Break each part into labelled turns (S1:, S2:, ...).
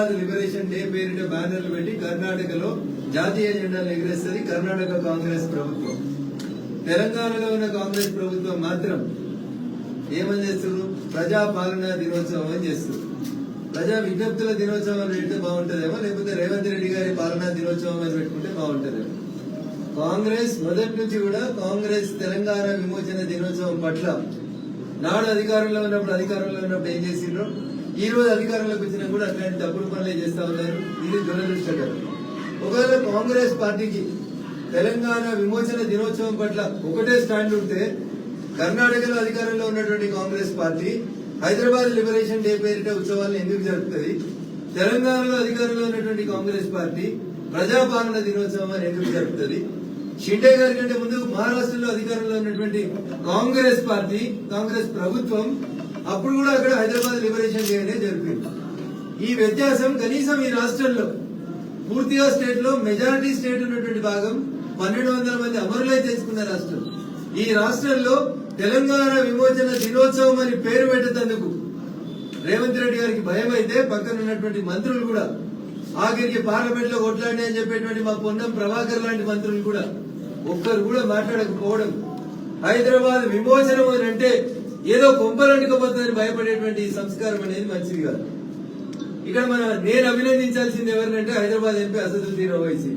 S1: Liberation day పేరిట బ్యానర్లు పెట్టి కర్ణాటకలో జాతీయ జెండాలు ఎగరేస్తుంది కర్ణాటక కాంగ్రెస్ ప్రభుత్వం. తెలంగాణలో ఉన్న కాంగ్రెస్ ప్రభుత్వం మాత్రం ఏమని చేస్తున్నారు? ప్రజా పాలనా దినోత్సవం అని చేస్తారు. ప్రజా విజ్ఞప్తుల దినోత్సవం అని పెడితే బాగుంటుందేమో, లేకపోతే రేవంత్ రెడ్డి గారి పాలనా దినోత్సవం అని పెట్టుకుంటే బాగుంటుందేమో. కాంగ్రెస్ మొదటి నుంచి కూడా కాంగ్రెస్ తెలంగాణ విమోచన దినోత్సవం పట్ల నాడు అధికారంలో ఉన్నప్పుడు ఏం చేసిండ్రో ఈ రోజు అధికారంలోకి వచ్చినా కూడా అట్లాంటి తప్పుడు పనులే చేస్తా ఉన్నారు. ఇది దురదృష్టకరం. ఒకవేళ కాంగ్రెస్ పార్టీకి తెలంగాణ విమోచన దినోత్సవం పట్ల ఒకటే స్టాండ్ ఉంటే కర్ణాటకలో అధికారంలో ఉన్నటువంటి Congress party Hyderabad liberation day పేరిట ఉత్సవాలను ఎందుకు జరుపుతుంది? తెలంగాణలో అధికారంలో ఉన్నటువంటి కాంగ్రెస్ పార్టీ ప్రజాపాలన దినోత్సవం అని ఎందుకు జరుపుతుంది? షిండే గారి కంటే ముందు మహారాష్ట్రలో అధికారంలో ఉన్నటువంటి కాంగ్రెస్ పార్టీ కాంగ్రెస్ ప్రభుత్వం అప్పుడు కూడా అక్కడ హైదరాబాద్ లిబరేషన్ డే అనే జరిపింది. ఈ వ్యత్యాసం కనీసం ఈ రాష్ట్రంలో పూర్తిగా స్టేట్ లో మెజారిటీ స్టేట్ ఉన్నటువంటి భాగం 1200 మంది అమరులై తెచ్చుకున్న రాష్ట్రం. ఈ రాష్ట్రంలో తెలంగాణ విమోచన దినోత్సవం అని పేరు పెట్టేందుకు రేవంత్ రెడ్డి గారికి భయం అయితే పక్కన ఉన్నటువంటి మంత్రులు కూడా ఆఖరికి పార్లమెంట్ లో కొట్లాడి అని చెప్పేటువంటి మా పొన్నం ప్రభాకర్ లాంటి మంత్రులు కూడా ఒక్కరు కూడా మాట్లాడకపోవడం, హైదరాబాద్ విమోచనం అని అంటే ఏదో కొంపలంటుకపోతుందని భయపడేటువంటి సంస్కారం అనేది మంచిది కాదు. ఇక్కడ నేను అభినందించాల్సింది ఎవరినంటే హైదరాబాద్ ఎంపీ అసదుద్దీన్ ఓవైసీ.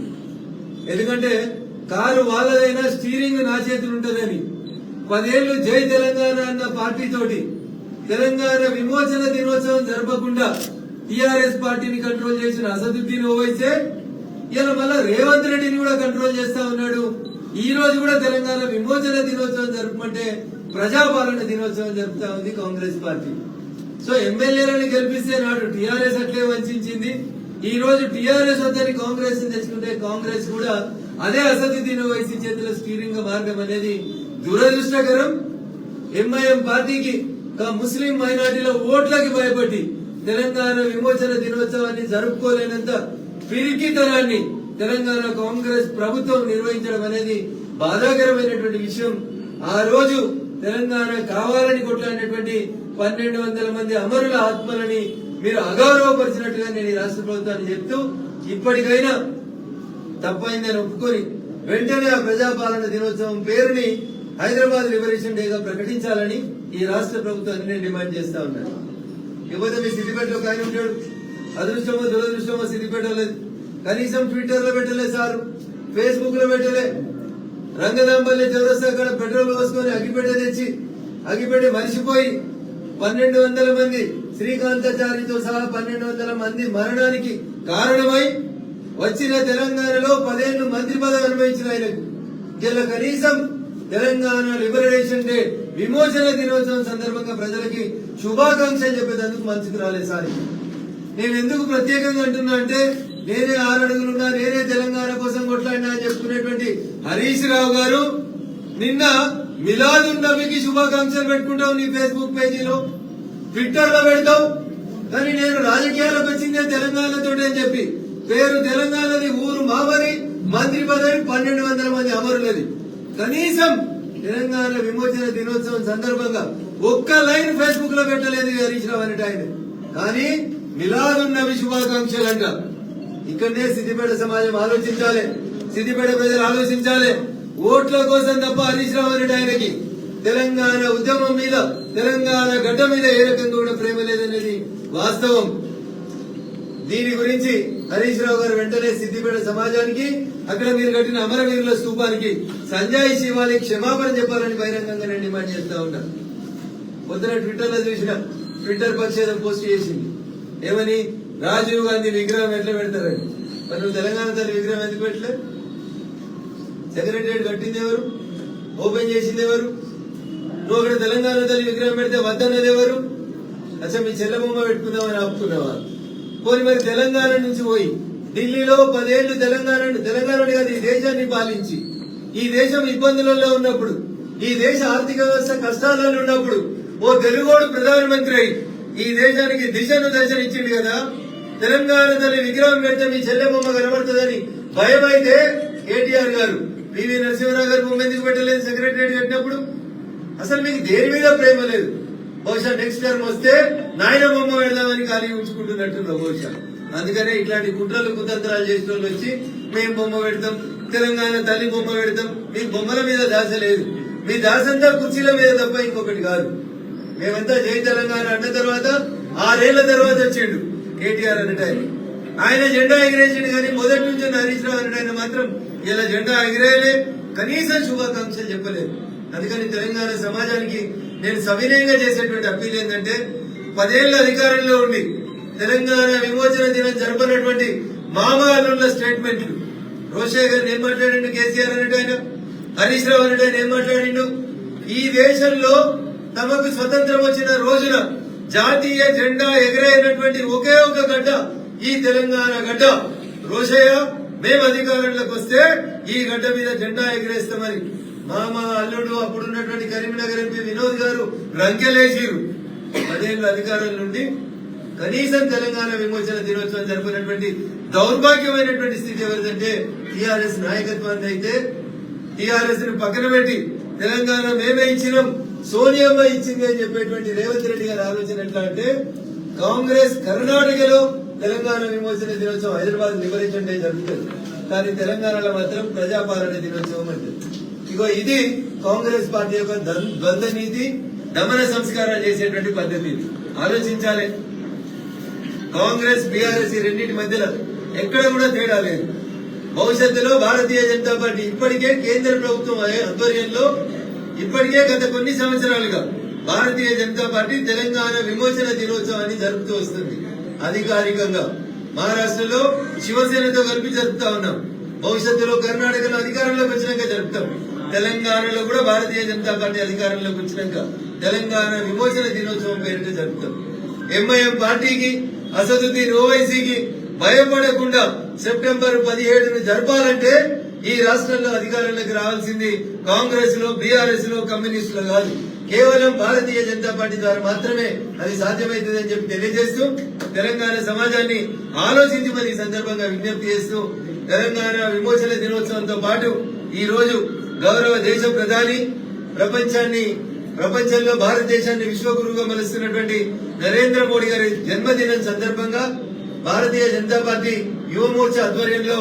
S1: ఎందుకంటే కారు వాళ్ళదైనా స్టీరింగ్ నా చేతులు ఉంటుందని 10 ఏళ్లు జై తెలంగాణ అన్న పార్టీ తోటి తెలంగాణ విమోచన దినోత్సవం జరపకుండా టిఆర్ఎస్ పార్టీని కంట్రోల్ చేసిన అసదుద్దీన్ ఓవైసే ఇలా మళ్ళా రేవంత్ రెడ్డిని కూడా కంట్రోల్ చేస్తా ఉన్నాడు. ఈ రోజు కూడా తెలంగాణ విమోచన దినోత్సవం జరపమంటే ప్రజాపాలన దినోత్సవం జరుపుతా ఉంది కాంగ్రెస్ పార్టీ. సో ఎమ్మెల్యేలను గెలిపిస్తే నాడు టిఆర్ఎస్ అట్లే వంచింది. ఈ రోజు టిఆర్ఎస్ వద్దని కాంగ్రెస్ తెచ్చుకుంటే కాంగ్రెస్ కూడా అదే అసదుద్దీన్ ఓవైసీ చేతుల స్టీరింగ్ మార్గం అనేది దురదృష్టకరం. ఎంఐఎం పార్టీకి ముస్లిం మైనార్టీల ఓట్లకి భయపడి తెలంగాణ విమోచన దినోత్సవాన్ని జరుపుకోలేనంత పిరికితనాన్ని తెలంగాణ కాంగ్రెస్ ప్రభుత్వం నిర్వహించడం అనేది బాధాకరమైనటువంటి విషయం. ఆ రోజు తెలంగాణ కావాలని కొట్లాడినటువంటి 1200 మంది అమరుల ఆత్మలని మీరు అగౌరవపరిచినట్టుగా నేను ఈ రాష్ట్ర ప్రభుత్వాన్ని చెప్తూ ఇప్పటికైనా తప్పైందని ఒప్పుకొని వెంటనే ఆ ప్రజాపాలన దినోత్సవం పేరుని హైదరాబాద్ లిబరేషన్ డేగా ప్రకటించాలని ఈ రాష్ట్ర ప్రభుత్వాన్ని నేను డిమాండ్ చేస్తా ఉన్నాను. ఇకపోతే మీ సిద్దిపేటలో ఒక ఆయన ఉంటాడు, అదృష్టమో దురదృష్టమో సిద్దిపేట లేదు, కనీసం ట్విట్టర్ లో పెట్టలేదు సార్, ఫేస్బుక్ లో పెట్టలే. రంగనాంపల్లి చౌరస్తా అక్కడ పెట్రోల్ పోసుకొని అగిపెట్టి మరిచిపోయి 1200 మంది శ్రీకాంతాచారితో సహా 1200 మంది మరణానికి కారణమై వచ్చిన తెలంగాణలో 10 ఏళ్లు మంత్రి పదవి అనుభవించిన ఆయనకు ఇలా కనీసం తెలంగాణ లిబరేషన్ డే విమోచన దినోత్సవం సందర్భంగా ప్రజలకి శుభాకాంక్షలు చెప్పేందుకు మనసుకు రాలేదు సార్. నేను ఎందుకు ప్రత్యేకంగా అంటున్నా అంటే నేనే 6 అడుగులున్నా నేనే తెలంగాణ కోసం కొట్లాడినా అని చెప్పుకునేటువంటి హరీష్ రావు గారు నిన్న మిలాదున్ నబీకి శుభాకాంక్షలు పెట్టుకుంటావు నీ ఫేస్బుక్ పేజీలో, ట్విట్టర్ లో పెడతావు. కానీ నేను రాజకీయాలకు వచ్చిందే తెలంగాణతో అని చెప్పి పేరు తెలంగాణది, ఊరు మామరి, మంత్రి పదవి 1200 మంది అమరులది. కనీసం తెలంగాణ విమోచన దినోత్సవం సందర్భంగా ఒక్క లైన్ ఫేస్బుక్ లో పెట్టలేదు హరీష్ రావు అనేట ఆయన. కానీ మిలాదున్ నబీ శుభాకాంక్షలు అంట. ఇక్కడనే సిద్దిపేట సమాజం ఆలోచించాలి, సిద్దిపేట ప్రజలు ఆలోచించాలి. ఓట్ల కోసం తప్ప హరీష్ రావు అనేట ఆయనకి తెలంగాణ ఉద్యమం మీద తెలంగాణ గడ్డ మీద ఏ రకంగా కూడా ప్రేమ లేదనేది వాస్తవం. దీని గురించి హరీష్ రావు గారు వెంటనే సిద్దిపేట సమాజానికి అక్కడ మీరు కట్టిన అమరవీరుల స్తూపానికి సంజయ్ శివాలకి క్షమాపణ చెప్పాలని బహిరంగంగా నేను డిమాండ్ చేస్తా ఉన్నా. పొద్దున ట్విట్టర్ లో చూసిన ట్విట్టర్ పక్షేదం పోస్ట్ చేసింది ఏమని, రాజీవ్ గాంధీ విగ్రహం ఎట్లా పెడతారని. మరి నువ్వు తెలంగాణ తల్లి విగ్రహం ఎందుకు పెట్టలే? సెక్రటరియట్ కట్టింది ఎవరు? ఓపెన్ చేసింది ఎవరు? నువ్వు అక్కడ తెలంగాణ తల్లి విగ్రహం పెడితే వద్దన్నది ఎవరు? అసలు మీ చెల్లబొమ్మ పెట్టుకుందామని ఆపుకున్నావా? పోనీ మరి తెలంగాణ నుంచి పోయి ఢిల్లీలో 10 ఏళ్లు తెలంగాణని కాదు ఈ దేశాన్ని పాలించి ఈ దేశం ఇబ్బందులలో ఉన్నప్పుడు ఈ దేశ ఆర్థిక వ్యవస్థ కష్టాలలో ఉన్నప్పుడు ఓ తెలుగోడు ప్రధానమంత్రి అయి ఈ దేశానికి దిశను దర్శనిచ్చిండు కదా. తెలంగాణ తల్లి విగ్రహం పెడితే మీ చెల్లెబొమ్మ కనబడుతుందని భయం అయితే కేటీఆర్ గారు పివి నరసింహరావు గారు బొమ్మ ఎందుకు పెట్టలేదు సెక్రటరియట్ కట్టినప్పుడు? అసలు మీకు దేని మీద ప్రేమ లేదు. బహుశా నెక్స్ట్ టర్మ్ వస్తే నాయన బొమ్మ పెడదామని ఖాళీ ఉంచుకుంటున్నట్టున్నావు బహుశా. అందుకనే ఇట్లాంటి కుట్రలు కుతంత్రాలు చేసిన వాళ్ళు వచ్చి మేము బొమ్మ పెడతాం, తెలంగాణ తల్లి బొమ్మ పెడతాం. మీ బొమ్మల మీద దాస లేదు, మీ దాసంతా కుర్చీల మీద తప్ప ఇంకొకటి కాదు. మేమంతా జై తెలంగాణ అన్న తర్వాత 6 ఏళ్ల తర్వాత వచ్చిండు కేటీఆర్ అన్నట్టు ఆయన జెండా ఎగిరేసిండు. కానీ మొదటి నుంచి హరీష్ రావు అన్నట్టు ఆయన మాత్రం ఇలా జెండా ఎగిరేయలే, కనీసం శుభాకాంక్షలు చెప్పలేదు. అందుకని తెలంగాణ సమాజానికి నేను సవినయంగా చేసేటువంటి అప్పీల్ ఏంటంటే 10 ఏళ్ల అధికారంలో ఉండి తెలంగాణ విమోచన దినం జరపనటువంటి మామాలున్న స్టేట్మెంట్లు రోషయ్య గారిని ఏం మాట్లాడిండు, కేసీఆర్ అన్నట్టు ఆయన, హరీష్ రావు అన్నట్టు ఆయన ఏం మాట్లాడిండు. ఈ దేశంలో తమకు స్వతంత్రం వచ్చిన రోజున జాతీయ జెండా ఎగరేసినటువంటి ఒకే ఒక గడ్డ ఈ తెలంగాణ గడ్డ. రోషయ్య మేము అధికారంలోకి వస్తే ఈ గడ్డ మీద జెండా ఎగరేస్తామని మామ అల్లుడు అప్పుడున్నటువంటి కరీంనగర్ ఎంపీ వినోద్ గారు రంకెలేసిరు. 10 ఏళ్ల అధికారం నుండి కనీసం తెలంగాణ విమోచన దినోత్సవం జరుపుకున్నటువంటి దౌర్భాగ్యమైనటువంటి స్థితి ఎవరిదంటే టీఆర్ఎస్ నాయకత్వాన్ని. అయితే టీఆర్ఎస్ ని పక్కన పెట్టి తెలంగాణ మేమే ఇచ్చినాం, సోనియమ్మ ఇచ్చింది అని చెప్పేటువంటి రేవంత్ రెడ్డి గారి ఆలోచన ఎట్లా అంటే కాంగ్రెస్ కర్ణాటకలో తెలంగాణ విమోచన దినోత్సవం హైదరాబాద్ లిబరేషన్ డే జరుగుతుంది, కానీ తెలంగాణలో మాత్రం ప్రజాపాలన దినోత్సవం అంటే. ఇగో ఇది కాంగ్రెస్ పార్టీ యొక్క ద్వంద్వ నీతి, దమన సంస్కారాలు చేసేటువంటి పద్ధతి. ఆలోచించాలి. కాంగ్రెస్ బీఆర్ఎస్ ఈ రెండింటి మధ్యలో ఎక్కడ కూడా తేడా లేదు. భవిష్యత్తులో భారతీయ జనతా పార్టీ ఇప్పటికే కేంద్ర ప్రభుత్వం ఆధ్వర్యంలో ఇప్పటికే గత కొన్ని సంవత్సరాలుగా భారతీయ జనతా పార్టీ తెలంగాణ విమోచన దినోత్సవాన్ని జరుపుతూ వస్తుంది. అధికారికంగా మహారాష్ట్రలో శివసేనతో కలిపి జరుపుతా ఉన్నాం. భవిష్యత్తులో కర్ణాటకలో అధికారంలోకి వచ్చినాక జరుపుతాం. తెలంగాణలో కూడా భారతీయ జనతా పార్టీ అధికారంలోకి వచ్చినాక తెలంగాణ విమోచన దినోత్సవం పేరిట జరుపుతాం. ఎంఐఎం పార్టీకి, అసదుద్దీన్ ఓవైసీకి భయపడకుండా సెప్టెంబర్ 17ను జరపాలంటే ఈ రాష్ట్రంలో అధికారంలోకి రావాల్సింది కాంగ్రెస్ లో, బీఆర్ఎస్ లో, కమ్యూనిస్టులు కాదు, కేవలం భారతీయ జనతా పార్టీ ద్వారా మాత్రమే అది సాధ్యమవుతుందని చెప్పి తెలియజేస్తూ తెలంగాణ సమాజాన్ని ఆలోచించమని ఈ సందర్భంగా విజ్ఞప్తి చేస్తూ తెలంగాణ విమోచన దినోత్సవంతో పాటు ఈ రోజు గౌరవ దేశ ప్రధాని ప్రపంచంలో భారతదేశాన్ని విశ్వగురువుగా మలుస్తున్నటువంటి నరేంద్ర మోడీ గారి జన్మదినం సందర్భంగా భారతీయ జనతా పార్టీ యువ మోర్చా ఆధ్వర్యంలో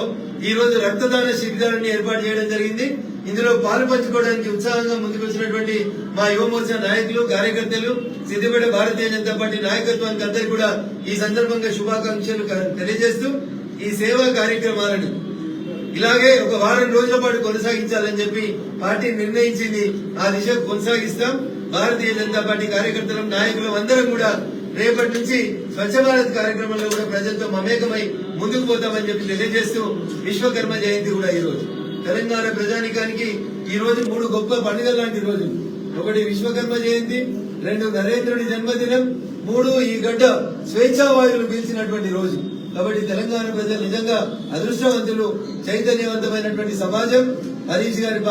S1: ఈ రోజు రక్తదాన శిబిరాన్ని ఏర్పాటు చేయడం జరిగింది. ఇందులో పాలు పంచుకోవడానికి ఉత్సాహంగా ముందుకు వచ్చినటువంటి మా యువ మోర్చా నాయకులు, కార్యకర్తలు, సిద్దిపేట భారతీయ జనతా పార్టీ నాయకత్వానికి అందరికీ కూడా ఈ సందర్భంగా శుభాకాంక్షలు తెలియజేస్తూ ఈ సేవా కార్యక్రమాలను ఇలాగే ఒక వారం రోజుల పాటు కొనసాగించాలని చెప్పి పార్టీ నిర్ణయించింది. ఆ దిశకు కొనసాగిస్తాం. భారతీయ జనతా పార్టీ కార్యకర్తలు, నాయకులు అందరం కూడా రేపటి నుంచి స్వచ్ఛ భారత్ కార్యక్రమంలో కూడా ప్రజలతో మమేకమై ముందుకు పోతామని చెప్పి తెలియజేస్తూ విశ్వకర్మ జయంతి కూడా ఈ రోజు తెలంగాణ ప్రజానికానికి ఈ రోజు 3 గొప్ప పండుగల లాంటి రోజు. 1 విశ్వకర్మ జయంతి, 2 నరేంద్రుడి జన్మదినం, 3 ఈ గడ్డ స్వేచ్ఛావాయువులు పీల్చినటువంటి రోజు. కాబట్టి తెలంగాణ ప్రజలు నిజంగా అదృష్టవంతులు, చైతన్యవంతమైనటువంటి సమాజం. హరీష్ గారి